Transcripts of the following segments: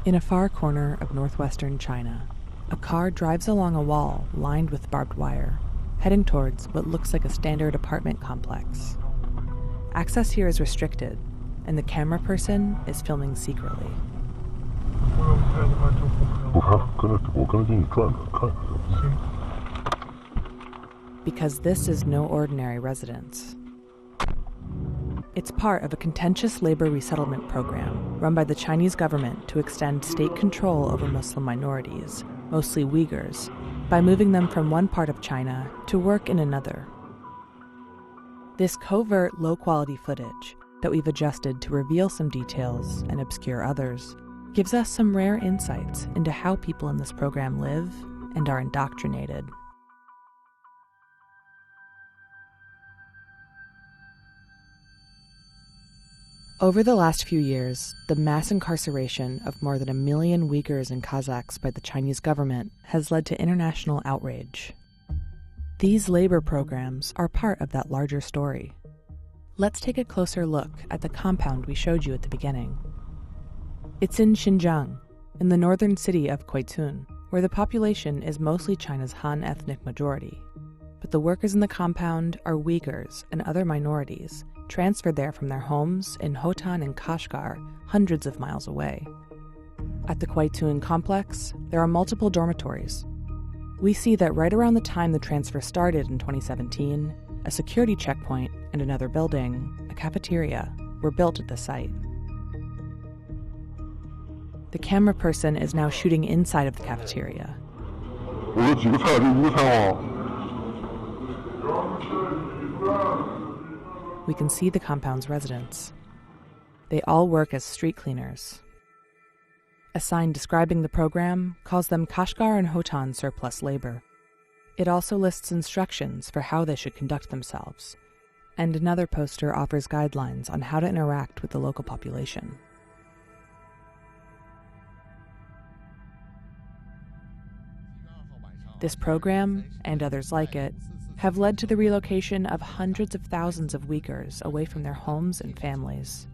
In a far corner of northwestern China, a car drives along a wall lined with barbed wire, heading towards what looks like a standard apartment complex. Access here is restricted, and the camera person is filming secretly. Because this is no ordinary residence. It's part of a contentious labor resettlement program run by the Chinese government to extend state control over Muslim minorities, mostly Uyghurs, by moving them from one part of China to work in another. This covert, low-quality footage that we've adjusted to reveal some details and obscure others gives us some rare insights into how people in this program live and are indoctrinated. Over the last few years, the mass incarceration of more than 1 million Uyghurs and Kazakhs by the Chinese government has led to international outrage. These labor programs are part of that larger story. Let's take a closer look at the compound we showed you at the beginning. It's in Xinjiang, in the northern city of Quaitun, where the population is mostly China's Han ethnic majority. But the workers in the compound are Uyghurs and other minorities, transferred there from their homes in Hotan and Kashgar, hundreds of miles away. At the Quaitun complex, there are multiple dormitories. We see that right around the time the transfer started in 2017, a security checkpoint and another building, a cafeteria, were built at the site. The camera person is now shooting inside of the cafeteria. We can see the compound's residents. They all work as street cleaners. A sign describing the program calls them Kashgar and Hotan surplus labor. It also lists instructions for how they should conduct themselves, and another poster offers guidelines on how to interact with the local population. This program, and others like it, have led to the relocation of hundreds of thousands of Uyghurs away from their homes and families.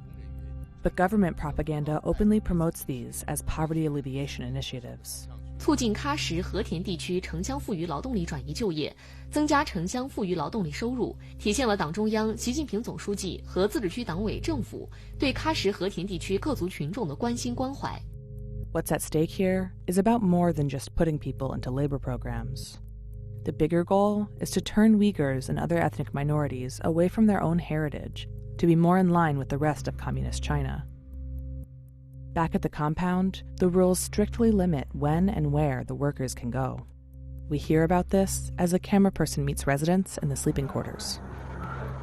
But government propaganda openly promotes these as poverty alleviation initiatives. 促进喀什和田地区城乡富余劳动力转移就业，增加城乡富余劳动力收入，体现了党中央、习近平总书记和自治区党委政府对喀什和田地区各族群众的关心关怀。What's at stake here is about more than just putting people into labor programs. The bigger goal is to turn Uyghurs and other ethnic minorities away from their own heritage to be more in line with the rest of communist China. Back at the compound, the rules strictly limit when and where the workers can go. We hear about this as a camera person meets residents in the sleeping quarters.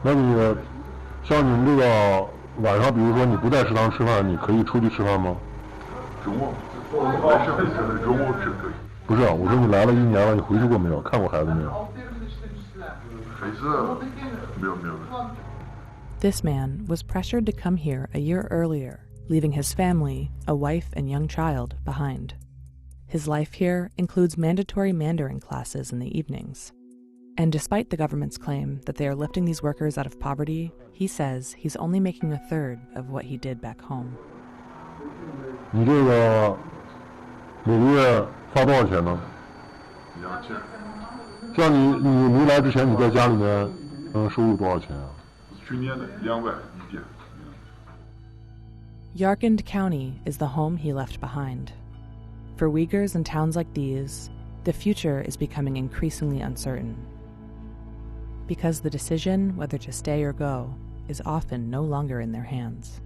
那你像你们这个晚上，比如说你不在食堂吃饭，你可以出去吃饭吗？周末，周末是可以。不是，我说你来了1年了，你回去过没有？看过孩子没有？孩子没有。This man was pressured to come here a year earlier, leaving his family, a wife and young child, behind. His life here includes mandatory Mandarin classes in the evenings. And despite the government's claim that they are lifting these workers out of poverty, he says he's only making a third of what he did back home. 你这个每个月发多少钱呢？2千。像你来之前，你在家里面收入多少钱啊？去年的2万1天。Yarkand County is the home he left behind. For Uyghurs in towns like these, the future is becoming increasingly uncertain. Because the decision whether to stay or go is often no longer in their hands.